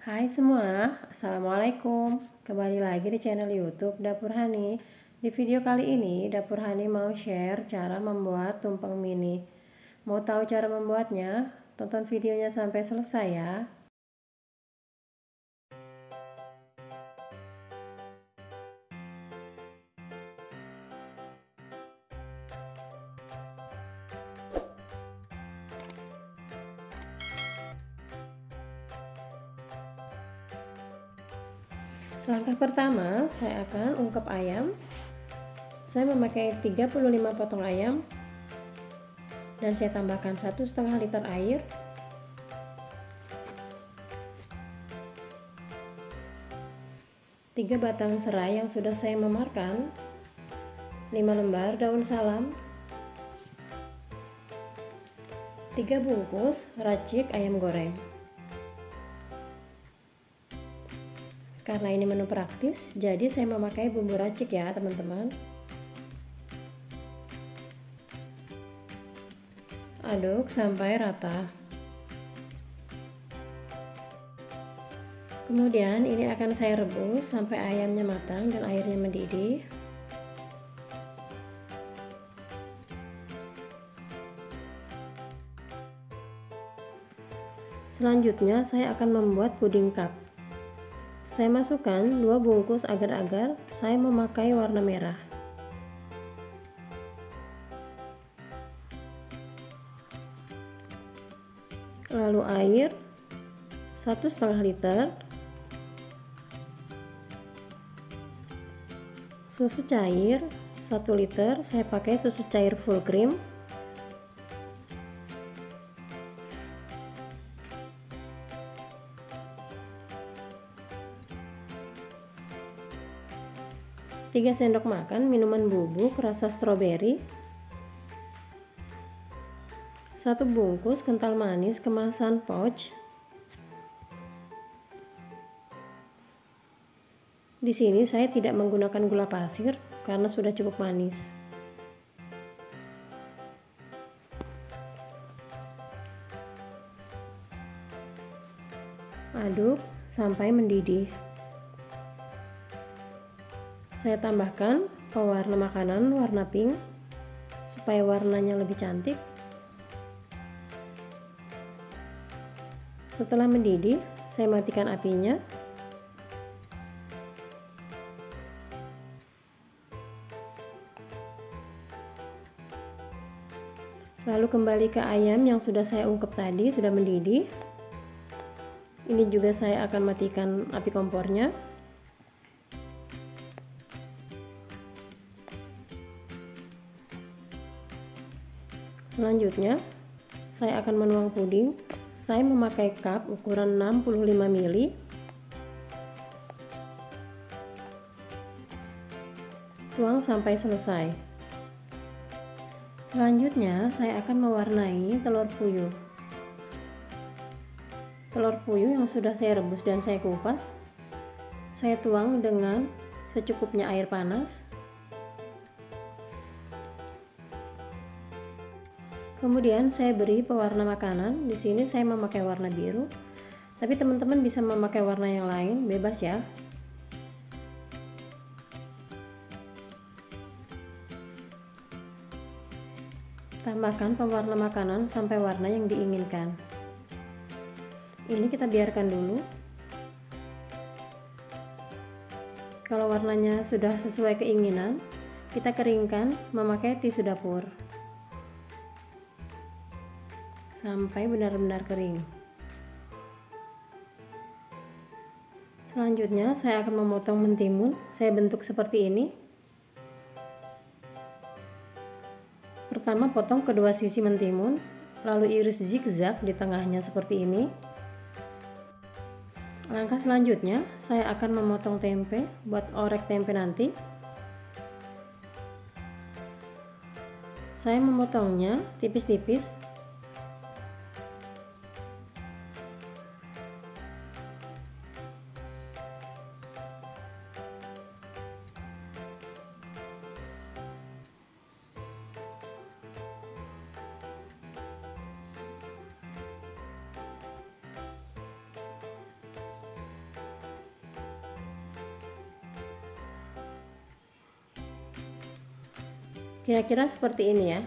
Hai semua, Assalamualaikum. Kembali lagi di channel YouTube Dapur Hani. Di video kali ini, Dapur Hani mau share cara membuat tumpeng mini. Mau tahu cara membuatnya? Tonton videonya sampai selesai ya. Langkah pertama, saya akan ungkep ayam. Saya memakai 35 potong ayam dan saya tambahkan 1,5 liter air. Tiga batang serai yang sudah saya memarkan, 5 lembar daun salam, 3 bungkus racik ayam goreng. Karena ini menu praktis, jadi saya memakai bumbu racik ya teman-teman. Aduk sampai rata. Kemudian ini akan saya rebus sampai ayamnya matang dan airnya mendidih. Selanjutnya saya akan membuat puding cup. Saya masukkan 2 bungkus agar-agar, saya memakai warna merah. Lalu air 1,5 liter, susu cair 1 liter, saya pakai susu cair full cream, tiga sendok makan minuman bubuk rasa stroberi, 1 bungkus kental manis kemasan pouch. Di sini saya tidak menggunakan gula pasir karena sudah cukup manis. Aduk sampai mendidih. Saya tambahkan pewarna makanan warna pink supaya warnanya lebih cantik. Setelah mendidih, saya matikan apinya. Lalu kembali ke ayam yang sudah saya ungkep tadi, sudah mendidih. Ini juga saya akan matikan api kompornya. Selanjutnya, saya akan menuang puding. Saya memakai cup ukuran 65 ml. Tuang sampai selesai. Selanjutnya, saya akan mewarnai telur puyuh. Telur puyuh yang sudah saya rebus dan saya kupas, saya tuang dengan secukupnya air panas. Kemudian saya beri pewarna makanan. Di sini saya memakai warna biru, tapi teman-teman bisa memakai warna yang lain, bebas ya. Tambahkan pewarna makanan sampai warna yang diinginkan. Ini kita biarkan dulu. Kalau warnanya sudah sesuai keinginan, kita keringkan memakai tisu dapur sampai benar-benar kering. Selanjutnya saya akan memotong mentimun. Saya bentuk seperti ini. Pertama potong kedua sisi mentimun, lalu iris zigzag di tengahnya seperti ini. Langkah selanjutnya saya akan memotong tempe buat orek tempe nanti. Saya memotongnya tipis-tipis. Kira-kira seperti ini ya.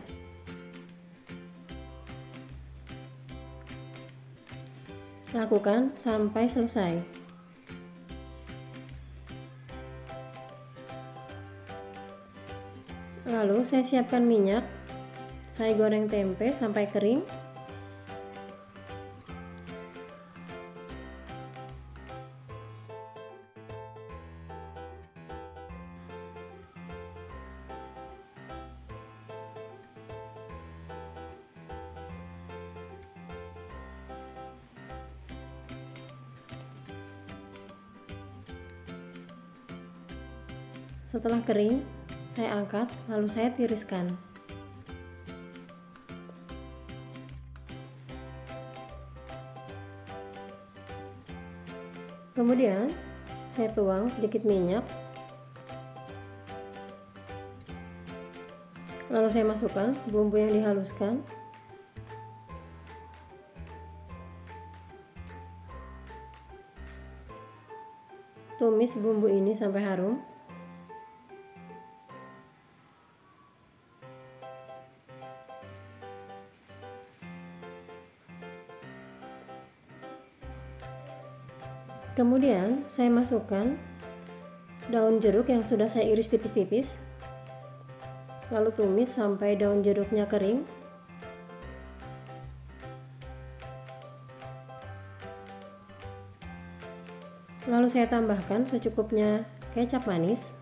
Lakukan sampai selesai. Lalu saya siapkan minyak. Saya goreng tempe sampai kering. Setelah kering, saya angkat, lalu saya tiriskan. Kemudian, saya tuang sedikit minyak. Lalu saya masukkan bumbu yang dihaluskan. Tumis bumbu ini sampai harum. Kemudian saya masukkan daun jeruk yang sudah saya iris tipis-tipis. Lalu tumis sampai daun jeruknya kering. Lalu saya tambahkan secukupnya kecap manis.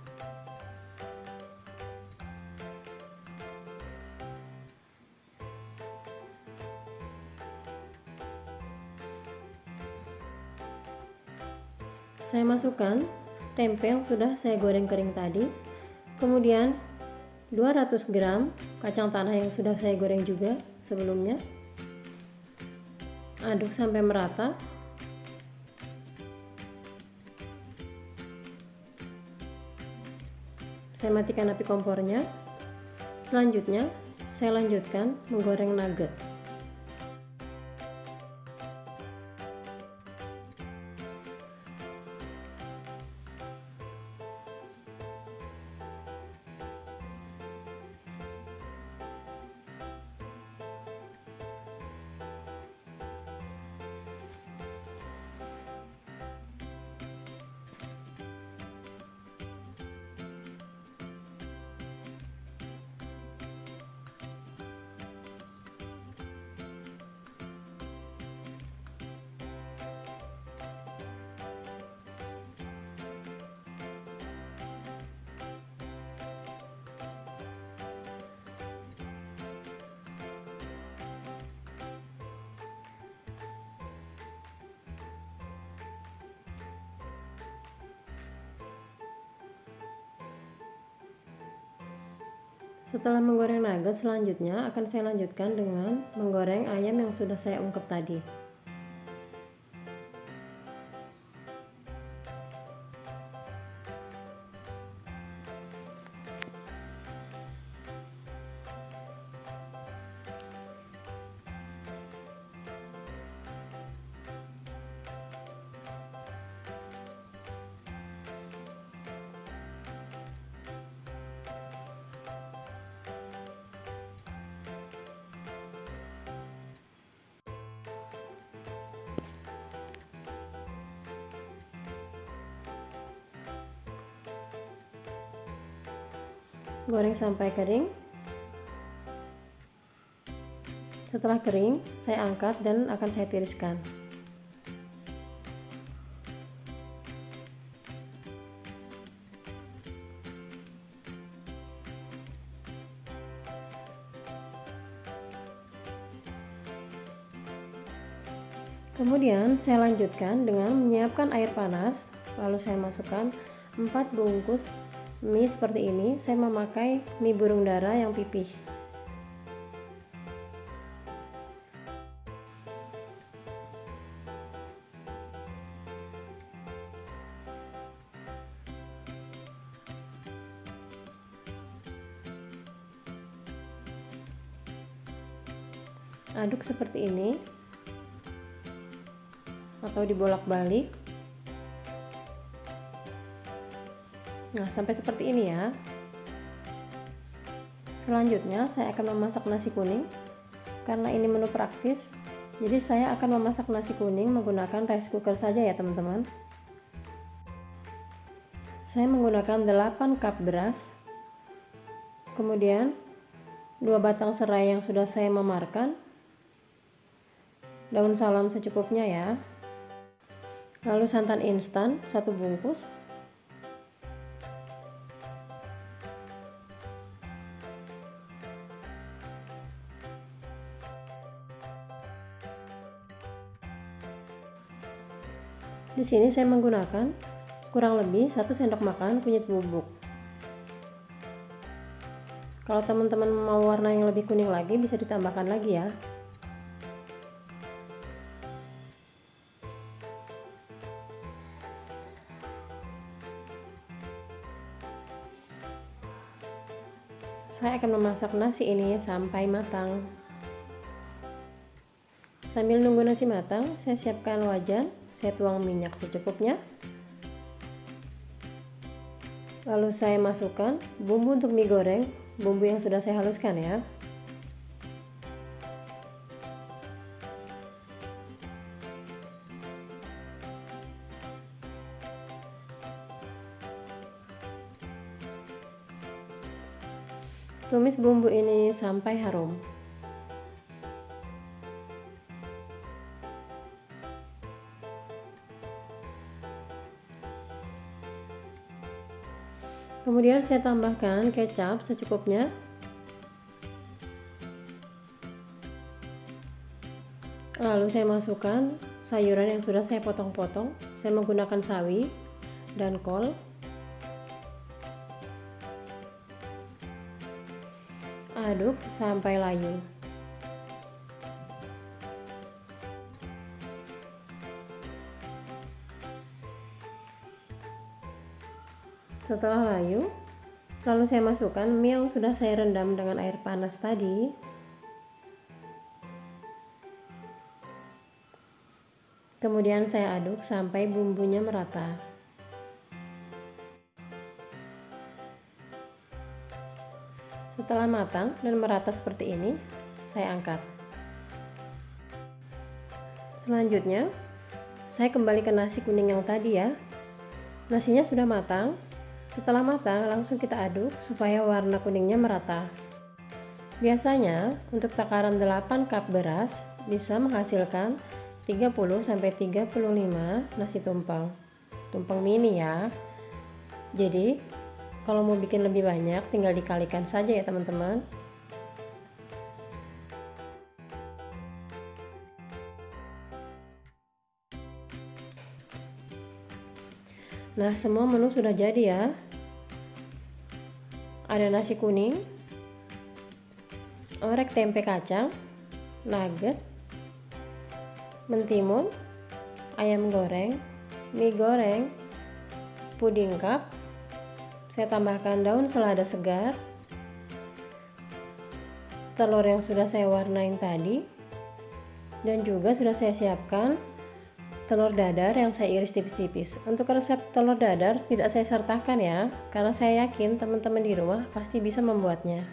Saya masukkan tempe yang sudah saya goreng kering tadi. Kemudian 200 gram kacang tanah yang sudah saya goreng juga sebelumnya. Aduk sampai merata. Saya matikan api kompornya. Selanjutnya, saya lanjutkan menggoreng nugget. Setelah menggoreng nugget, selanjutnya akan saya lanjutkan dengan menggoreng ayam yang sudah saya ungkep tadi. Goreng sampai kering. Setelah kering, saya angkat dan akan saya tiriskan. Kemudian saya lanjutkan dengan menyiapkan air panas, lalu saya masukkan 4 bungkus mie seperti ini. Saya memakai mie burung dara yang pipih. Aduk seperti ini atau dibolak-balik. Nah, sampai seperti ini ya. Selanjutnya saya akan memasak nasi kuning. Karena ini menu praktis, jadi saya akan memasak nasi kuning menggunakan rice cooker saja ya teman-teman. Saya menggunakan 8 cup beras, kemudian 2 batang serai yang sudah saya memarkan, daun salam secukupnya ya, lalu santan instan 1 bungkus, di sini saya menggunakan kurang lebih 1 sendok makan kunyit bubuk. Kalau teman-teman mau warna yang lebih kuning lagi bisa ditambahkan lagi ya. Saya akan memasak nasi ini sampai matang. Sambil nunggu nasi matang, saya siapkan wajan, saya tuang minyak secukupnya. Lalu saya masukkan bumbu untuk mie goreng, bumbu yang sudah saya haluskan ya. Tumis bumbu ini sampai harum. Kemudian saya tambahkan kecap secukupnya. Lalu saya masukkan sayuran yang sudah saya potong-potong. Saya menggunakan sawi dan kol. Aduk sampai layu. Setelah layu, lalu saya masukkan mie yang sudah saya rendam dengan air panas tadi. Kemudian saya aduk sampai bumbunya merata. Setelah matang dan merata seperti ini, saya angkat. Selanjutnya, saya kembali ke nasi kuning yang tadi ya. Nasinya sudah matang. Setelah matang, langsung kita aduk supaya warna kuningnya merata. Biasanya, untuk takaran 8 cup beras bisa menghasilkan 30-35 nasi tumpeng. Tumpeng mini ya. Jadi, kalau mau bikin lebih banyak, tinggal dikalikan saja ya teman-teman. Nah, semua menu sudah jadi ya. Ada nasi kuning, orek tempe kacang, nugget, mentimun, ayam goreng, mie goreng, puding cup. Saya tambahkan daun selada segar, telur yang sudah saya warnain tadi, dan juga sudah saya siapkan telur dadar yang saya iris tipis-tipis. Untuk resep telur dadar tidak saya sertakan ya, karena saya yakin teman-teman di rumah pasti bisa membuatnya.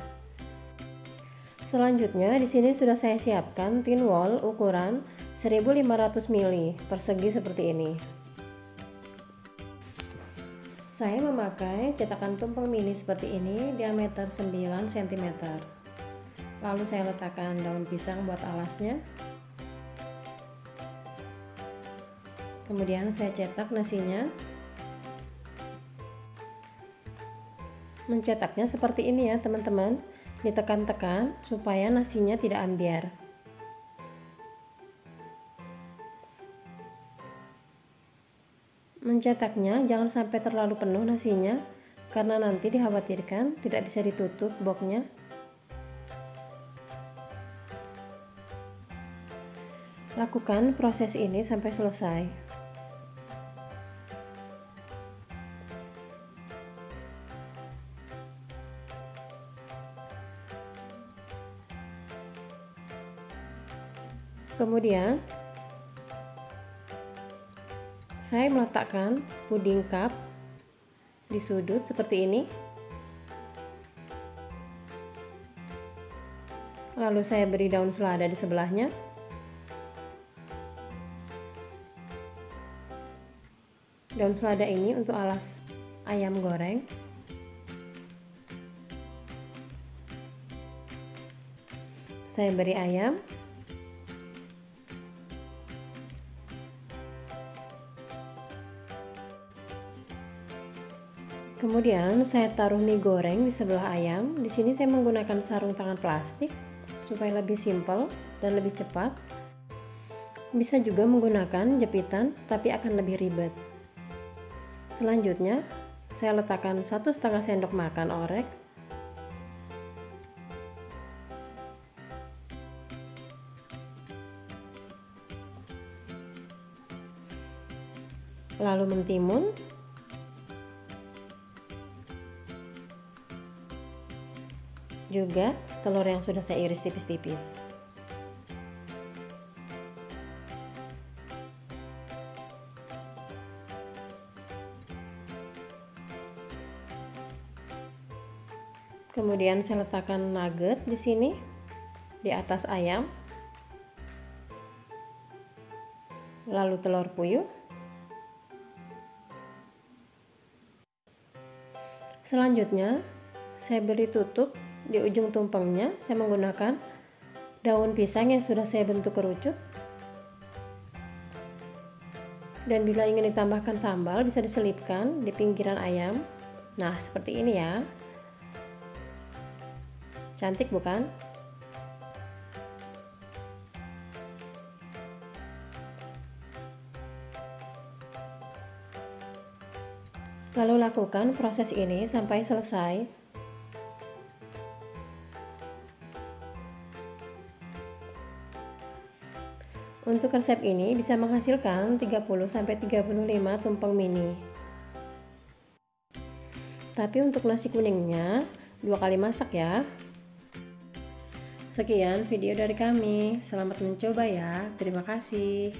Selanjutnya di sini sudah saya siapkan tin wol ukuran 1500 ml persegi seperti ini. Saya memakai cetakan tumpeng mini seperti ini diameter 9 cm. Lalu saya letakkan daun pisang buat alasnya. Kemudian saya cetak nasinya. Mencetaknya seperti ini ya teman-teman. Ditekan-tekan supaya nasinya tidak ambiar. Mencetaknya jangan sampai terlalu penuh nasinya, karena nanti dikhawatirkan tidak bisa ditutup boxnya. Lakukan proses ini sampai selesai. Kemudian saya meletakkan puding cup di sudut seperti ini. Lalu saya beri daun selada di sebelahnya. Daun selada ini untuk alas ayam goreng. Saya beri ayam. Kemudian saya taruh mie goreng di sebelah ayam. Di sini saya menggunakan sarung tangan plastik supaya lebih simpel dan lebih cepat. Bisa juga menggunakan jepitan, tapi akan lebih ribet. Selanjutnya, saya letakkan 1,5 sendok makan orek. Lalu mentimun. Juga telur yang sudah saya iris tipis-tipis. Kemudian saya letakkan nugget di sini di atas ayam. Lalu telur puyuh. Selanjutnya, saya beri tutup di ujung tumpengnya. Saya menggunakan daun pisang yang sudah saya bentuk kerucut. Dan bila ingin ditambahkan sambal, bisa diselipkan di pinggiran ayam. Nah, seperti ini ya. Cantik bukan? Lalu lakukan proses ini sampai selesai. Untuk resep ini bisa menghasilkan 30-35 tumpeng mini. Tapi untuk nasi kuningnya 2 kali masak ya. Sekian video dari kami. Selamat mencoba ya. Terima kasih.